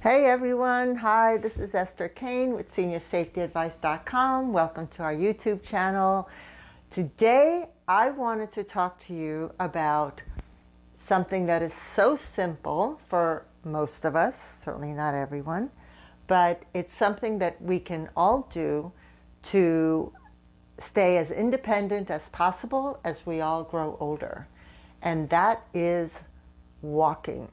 Hey everyone, hi, this is Esther Kane with SeniorSafetyAdvice.com. Welcome to our YouTube channel. Today I wanted to talk to you about something that is so simple for most of us, certainly not everyone, but it's something that we can all do to stay as independent as possible as we all grow older. And that is walking.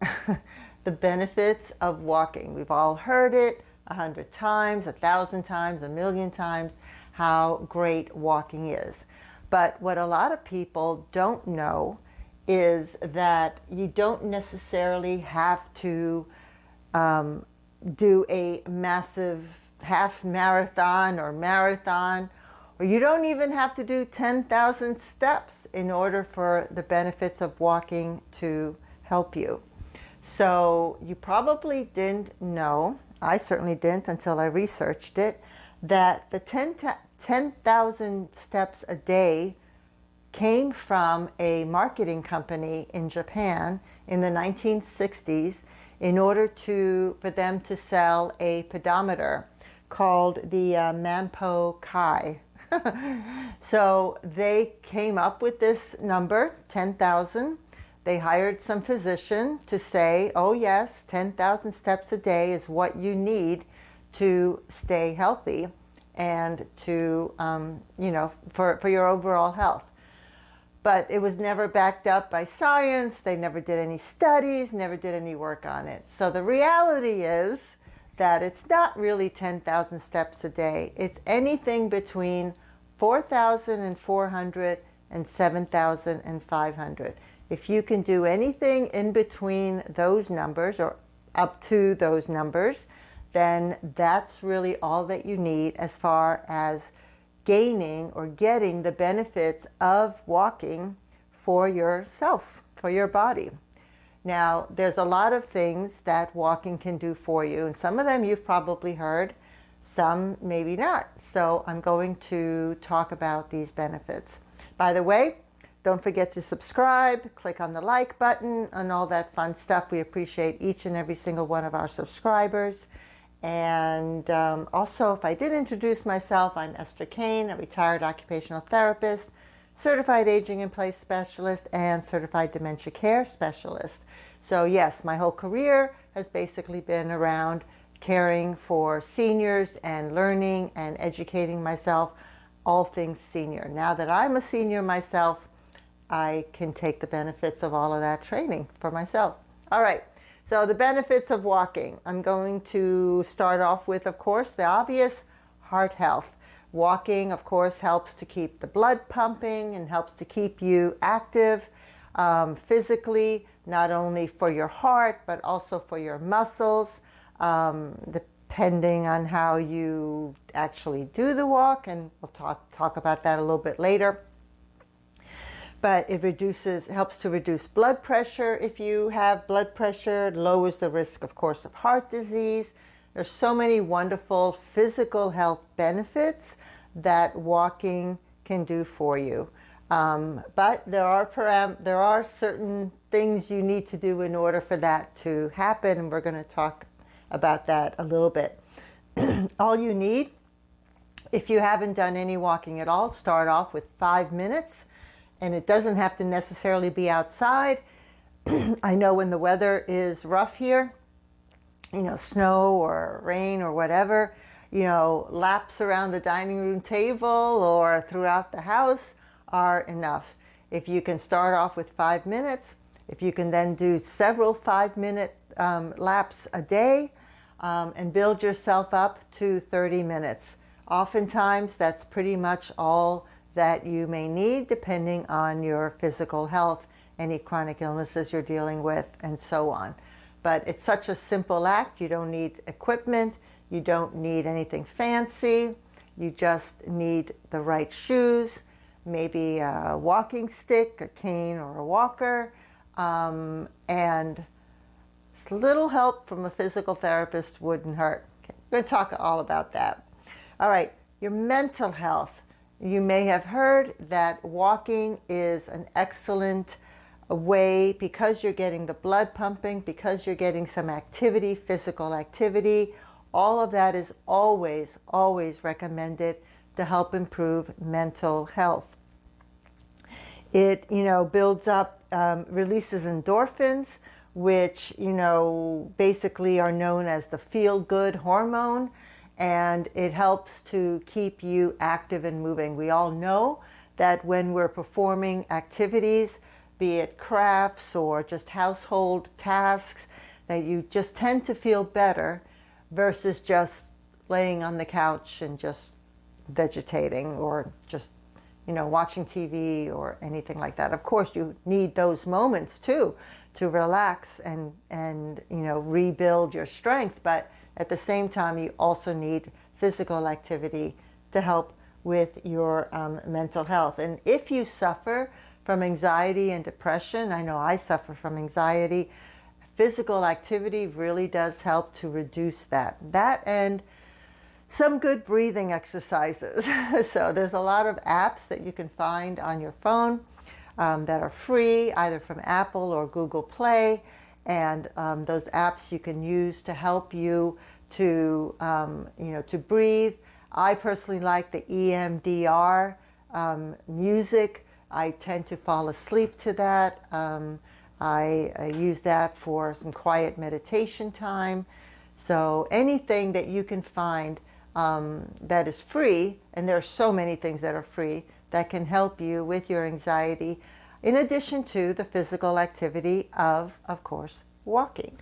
The benefits of walking. We've all heard it 100 times, 1,000 times, 1,000,000 times, how great walking is. But what a lot of people don't know is that you don't necessarily have to do a massive half marathon or marathon, or you don't even have to do 10,000 steps in order for the benefits of walking to help you. So you probably didn't know, I certainly didn't until I researched it, that the 10,000 steps a day came from a marketing company in Japan in the 1960s in order for them to sell a pedometer called the Manpo-kei. So they came up with this number, 10,000. They hired some physician to say, oh yes, 10,000 steps a day is what you need to stay healthy and to, for your overall health. But it was never backed up by science. They never did any studies, never did any work on it. So the reality is that it's not really 10,000 steps a day. It's anything between 4,400 and 7,500. If you can do anything in between those numbers or up to those numbers, then that's really all that you need as far as gaining or getting the benefits of walking for yourself, for your body. Now, there's a lot of things that walking can do for you, and some of them you've probably heard, some maybe not. So I'm going to talk about these benefits. By the way, don't forget to subscribe, click on the like button, and all that fun stuff. We appreciate each and every single one of our subscribers. And also, if I did introduce myself, I'm Esther Kane, a retired occupational therapist, certified aging in place specialist, and certified dementia care specialist. So yes, my whole career has basically been around caring for seniors and learning and educating myself, all things senior. Now that I'm a senior myself, I can take the benefits of all of that training for myself. All right, so the benefits of walking. I'm going to start off with, of course, the obvious, heart health. Walking, of course, helps to keep the blood pumping and helps to keep you active physically, not only for your heart, but also for your muscles, depending on how you actually do the walk, and we'll talk about that a little bit later. But it helps to reduce blood pressure. If you have blood pressure, it lowers the risk, of course, of heart disease. There's so many wonderful physical health benefits that walking can do for you. But there are certain things you need to do in order for that to happen, and we're going to talk about that a little bit. All you need, if you haven't done any walking at all, start off with 5 minutes. And it doesn't have to necessarily be outside. I know when the weather is rough here, snow or rain or whatever, laps around the dining room table or throughout the house are enough. If you can start off with 5 minutes, if you can then do several 5-minute laps a day and build yourself up to 30 minutes. Oftentimes that's pretty much all that you may need depending on your physical health, any chronic illnesses you're dealing with, and so on. But it's such a simple act. You don't need equipment. You don't need anything fancy. You just need the right shoes, maybe a walking stick, a cane, or a walker, and a little help from a physical therapist wouldn't hurt. Okay. We're going to talk all about that. All right, your mental health. You may have heard that walking is an excellent a way, because you're getting the blood pumping, because you're getting some activity, physical activity. All of that is always, always recommended to help improve mental health. It, builds up, releases endorphins, which, basically are known as the feel-good hormone, and it helps to keep you active and moving. We all know that when we're performing activities, be it crafts or just household tasks, that you just tend to feel better versus just laying on the couch and just vegetating or just, watching TV or anything like that. Of course, you need those moments too to relax and rebuild your strength, but at the same time, you also need physical activity to help with your mental health. And if you suffer from anxiety and depression, I know I suffer from anxiety, physical activity really does help to reduce that. That and some good breathing exercises. So there's a lot of apps that you can find on your phone that are free, either from Apple or Google Play. And those apps you can use to help you to, to breathe. I personally like the EMDR music. I tend to fall asleep to that. I use that for some quiet meditation time. So anything that you can find that is free, and there are so many things that are free that can help you with your anxiety, in addition to the physical activity of course, walking.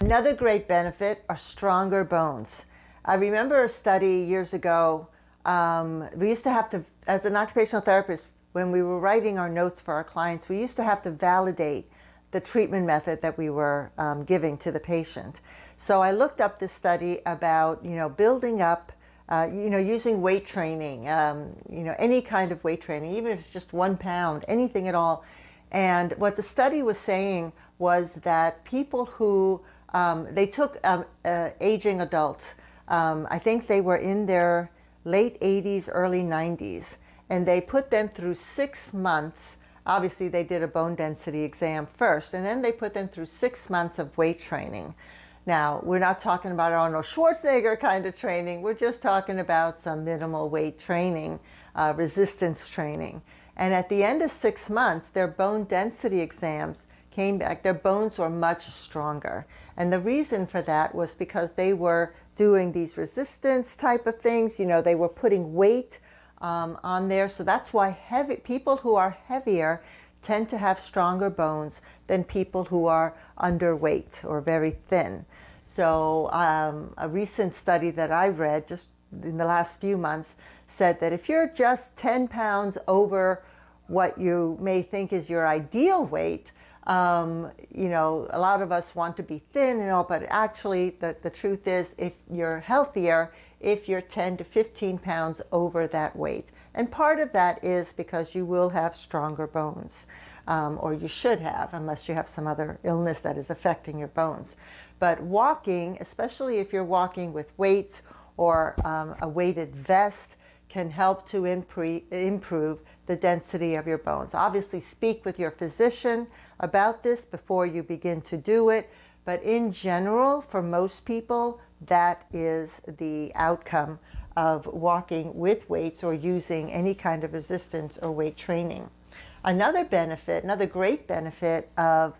Another great benefit are stronger bones. I remember a study years ago. We used to have to, as an occupational therapist, when we were writing our notes for our clients, we used to have to validate the treatment method that we were giving to the patient. So I looked up this study about, building up, using weight training, any kind of weight training, even if it's just 1 pound, anything at all. And what the study was saying was that people who, they took aging adults, I think they were in their late 80s, early 90s, and they put them through 6 months. Obviously, they did a bone density exam first, and then they put them through 6 months of weight training. Now, we're not talking about Arnold Schwarzenegger kind of training. We're just talking about some minimal weight training, resistance training. And at the end of 6 months, their bone density exams came back. Their bones were much stronger. And the reason for that was because they were doing these resistance type of things. They were putting weight on there. So that's why people who are heavier tend to have stronger bones than people who are underweight or very thin. So a recent study that I read just in the last few months said that if you're just 10 pounds over what you may think is your ideal weight, a lot of us want to be thin and all, but actually the truth is, if you're healthier, if you're 10 to 15 pounds over that weight. And part of that is because you will have stronger bones, or you should have, unless you have some other illness that is affecting your bones. But walking, especially if you're walking with weights or a weighted vest, can help to improve the density of your bones. Obviously, speak with your physician about this before you begin to do it. But in general, for most people, that is the outcome of walking with weights or using any kind of resistance or weight training. Another great benefit of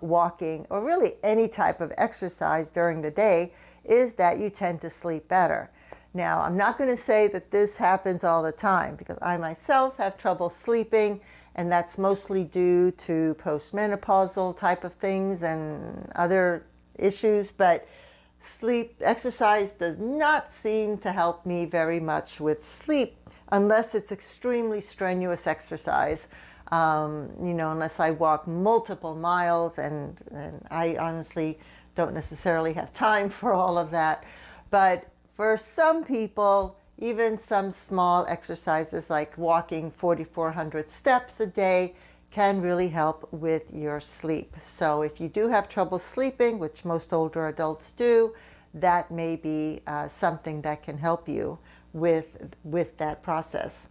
walking, or really any type of exercise during the day, is that you tend to sleep better. Now, I'm not going to say that this happens all the time, because I myself have trouble sleeping, and that's mostly due to postmenopausal type of things and other issues, but exercise does not seem to help me very much with sleep unless it's extremely strenuous exercise, unless I walk multiple miles, and I honestly don't necessarily have time for all of that. But for some people, even some small exercises like walking 4,400 steps a day can really help with your sleep. So if you do have trouble sleeping, which most older adults do, that may be something that can help you with that process.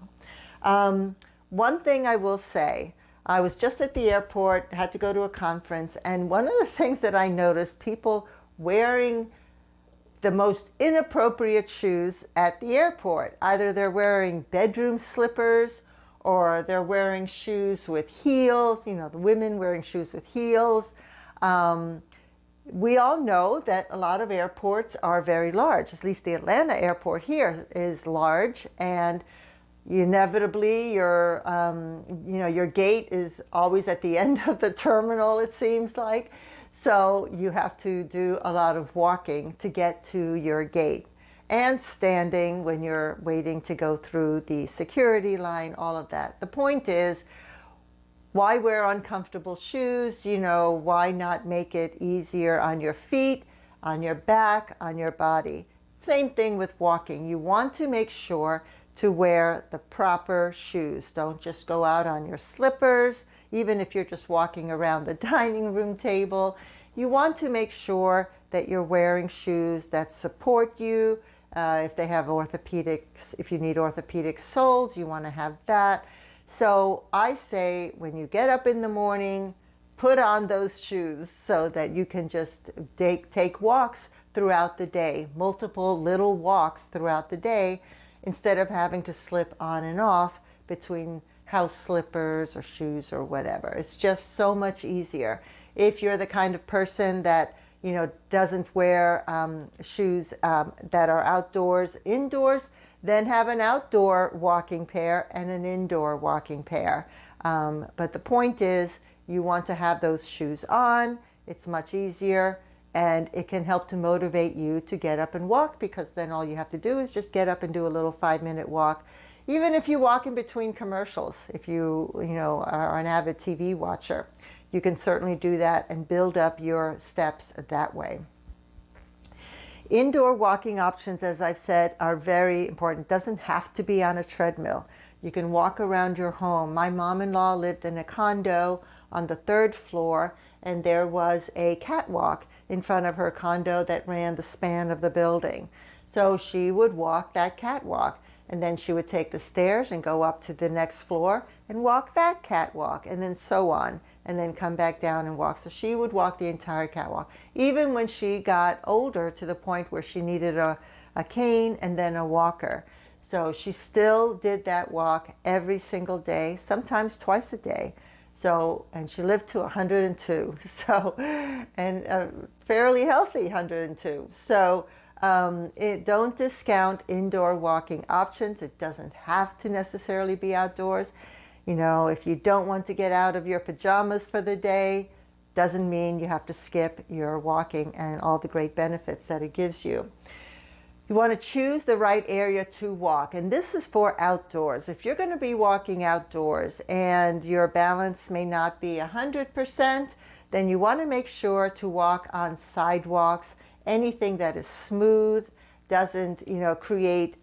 One thing I will say, I was just at the airport, had to go to a conference, and one of the things that I noticed, people wearing the most inappropriate shoes at the airport. Either they're wearing bedroom slippers or they're wearing shoes with heels, you know, the women wearing shoes with heels. We all know that a lot of airports are very large. At least the Atlanta airport here is large, and inevitably your gate is always at the end of the terminal, it seems like. So you have to do a lot of walking to get to your gate, and standing when you're waiting to go through the security line, all of that. The point is, why wear uncomfortable shoes? You know, why not make it easier on your feet, on your back, on your body? Same thing with walking. You want to make sure to wear the proper shoes. Don't just go out on your slippers, even if you're just walking around the dining room table. You want to make sure that you're wearing shoes that support you. If they have orthopedics, if you need orthopedic soles, you want to have that. So I say, when you get up in the morning, put on those shoes so that you can just take walks throughout the day, multiple little walks throughout the day, instead of having to slip on and off between house slippers or shoes or whatever. It's just so much easier. If you're the kind of person that, you know, doesn't wear shoes that are outdoors, indoors, then have an outdoor walking pair and an indoor walking pair. But the point is, you want to have those shoes on. It's much easier, and it can help to motivate you to get up and walk, because then all you have to do is just get up and do a little 5-minute walk. Even if you walk in between commercials, if you are an avid TV watcher, you can certainly do that and build up your steps that way. Indoor walking options, as I've said, are very important. It doesn't have to be on a treadmill. You can walk around your home. My mom-in-law lived in a condo on the 3rd floor, and there was a catwalk in front of her condo that ran the span of the building. So she would walk that catwalk, and then she would take the stairs and go up to the next floor and walk that catwalk, and then so on, and then come back down and walk. So she would walk the entire catwalk, even when she got older, to the point where she needed a cane and then a walker. So she still did that walk every single day, sometimes twice a day. So, and she lived to 102, so, and a fairly healthy 102. So don't discount indoor walking options. It doesn't have to necessarily be outdoors. You know, if you don't want to get out of your pajamas for the day, doesn't mean you have to skip your walking and all the great benefits that it gives you. You want to choose the right area to walk, and this is for outdoors. If you're going to be walking outdoors and your balance may not be 100%, then you want to make sure to walk on sidewalks, anything that is smooth, doesn't create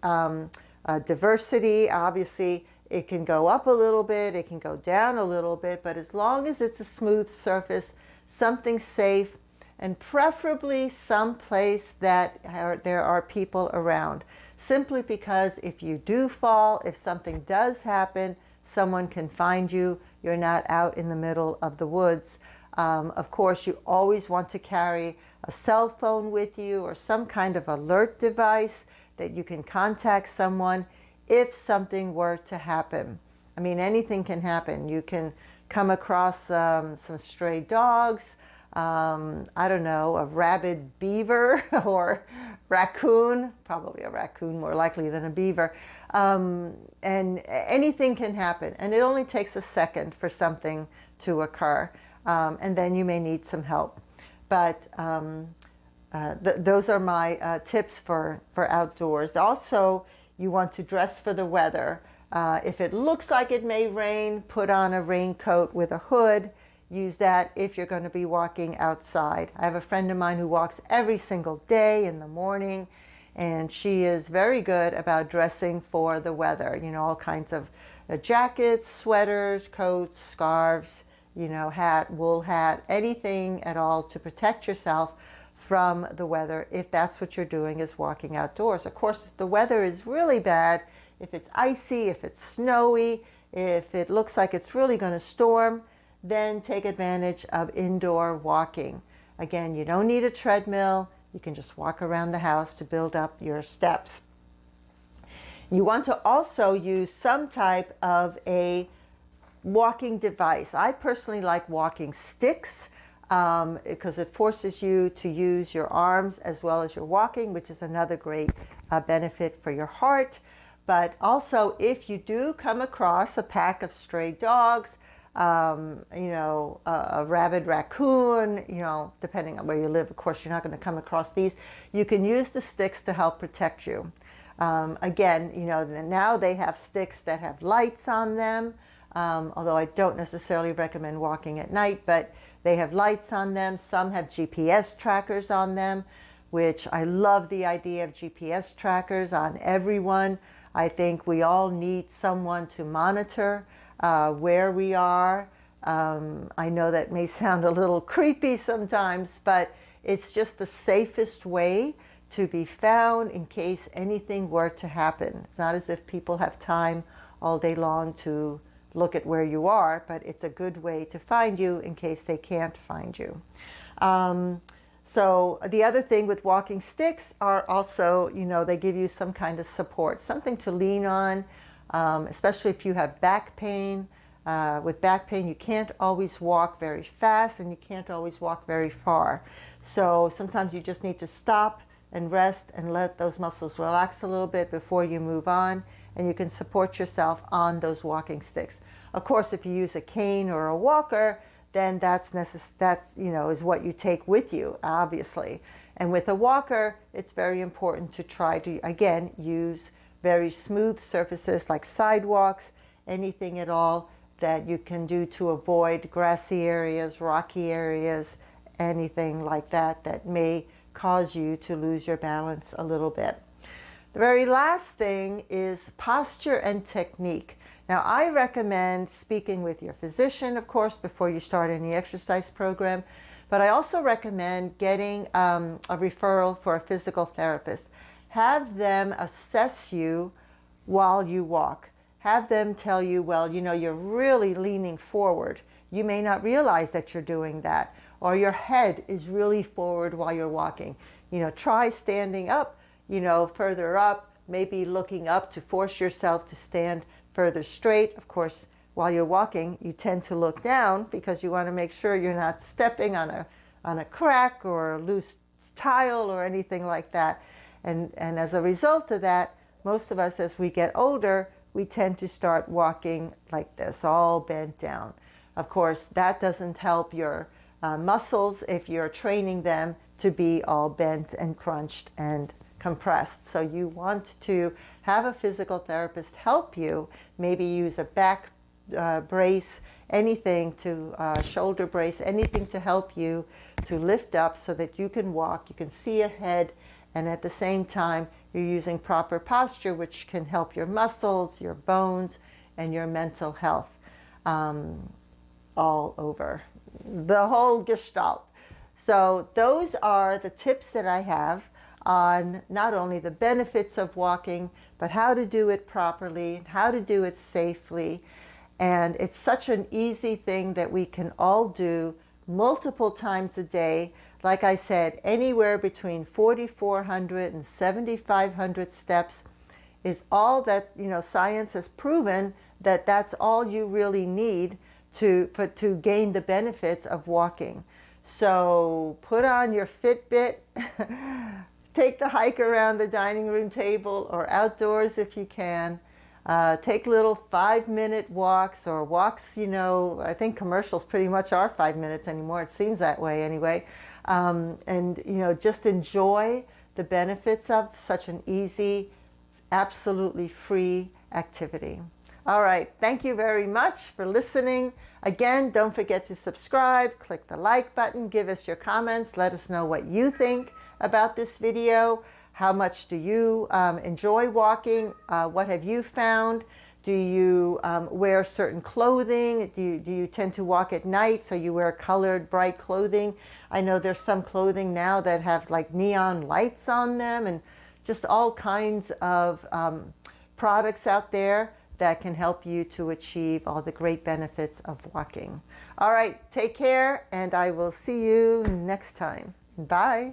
diversity. Obviously, it can go up a little bit, it can go down a little bit, but as long as it's a smooth surface, something safe, and preferably someplace that there are people around. Simply because if you do fall, if something does happen, someone can find you. You're not out in the middle of the woods. Of course, you always want to carry a cell phone with you, or some kind of alert device that you can contact someone if something were to happen. I mean, anything can happen. You can come across some stray dogs, I don't know, a rabid beaver or raccoon, probably a raccoon more likely than a beaver, and anything can happen, and it only takes a second for something to occur, and then you may need some help. But those are my tips for outdoors. Also, you want to dress for the weather. If it looks like it may rain, put on a raincoat with a hood. Use that if you're going to be walking outside. I have a friend of mine who walks every single day in the morning, and she is very good about dressing for the weather. You know, all kinds of jackets, sweaters, coats, scarves, hat, wool hat, anything at all to protect yourself from the weather, if that's what you're doing, is walking outdoors. Of course, if the weather is really bad, if it's icy, if it's snowy, If it looks like it's really going to storm, then take advantage of indoor walking. Again, you don't need a treadmill. You can just walk around the house to build up your steps. You want to also use some type of a walking device. I personally like walking sticks because it forces you to use your arms as well as your walking, which is another great benefit for your heart. But also, if you do come across a pack of stray dogs, a rabid raccoon, depending on where you live, of course, you're not going to come across these. You can use the sticks to help protect you. Again, now they have sticks that have lights on them, although I don't necessarily recommend walking at night, but they have lights on them. Some have GPS trackers on them, which I love the idea of GPS trackers on everyone. I think we all need someone to monitor where we are. I know that may sound a little creepy sometimes, but it's just the safest way to be found in case anything were to happen. It's not as if people have time all day long to look at where you are, but it's a good way to find you in case they can't find you. So the other thing with walking sticks are also, they give you some kind of support, something to lean on, especially if you have back pain. With back pain, you can't always walk very fast and you can't always walk very far. So sometimes you just need to stop and rest and let those muscles relax a little bit before you move on, and you can support yourself on those walking sticks. Of course, if you use a cane or a walker, then that's is what you take with you, obviously. And with a walker, it's very important to try to, again, use very smooth surfaces like sidewalks, anything at all that you can do to avoid grassy areas, rocky areas, anything like that that may cause you to lose your balance a little bit. The very last thing is posture and technique. Now, I recommend speaking with your physician, of course, before you start any exercise program, but I also recommend getting a referral for a physical therapist. Have them assess you while you walk. Have them tell you, well, you're really leaning forward. You may not realize that you're doing that, or your head is really forward while you're walking. Try standing up, further up, maybe looking up to force yourself to stand further straight. Of course, while you're walking, you tend to look down because you want to make sure you're not stepping on a crack or a loose tile or anything like that. And as a result of that, most of us, as we get older, we tend to start walking like this, all bent down. Of course, that doesn't help your muscles if you're training them to be all bent and crunched and compressed. So you want to have a physical therapist help you, maybe use a back brace, anything to shoulder brace, anything to help you to lift up so that you can walk, you can see ahead, and at the same time you're using proper posture, which can help your muscles, your bones, and your mental health all over, the whole gestalt. So those are the tips that I have on not only the benefits of walking, but how to do it properly, how to do it safely. And it's such an easy thing that we can all do multiple times a day. Like I said, anywhere between 4,400 and 7,500 steps is all that, science has proven that that's all you really need to gain the benefits of walking. So put on your Fitbit, take the hike around the dining room table or outdoors if you can. Take little 5-minute walks or walks, I think commercials pretty much are 5 minutes anymore. It seems that way anyway. And just enjoy the benefits of such an easy, absolutely free activity. All right. Thank you very much for listening. Again, don't forget to subscribe, click the like button, give us your comments, let us know what you think about this video. How much do you enjoy walking? What have you found? Do you wear certain clothing? Do you tend to walk at night, so you wear colored, bright clothing? I know there's some clothing now that have like neon lights on them and just all kinds of products out there that can help you to achieve all the great benefits of walking. All right, take care, and I will see you next time. Bye.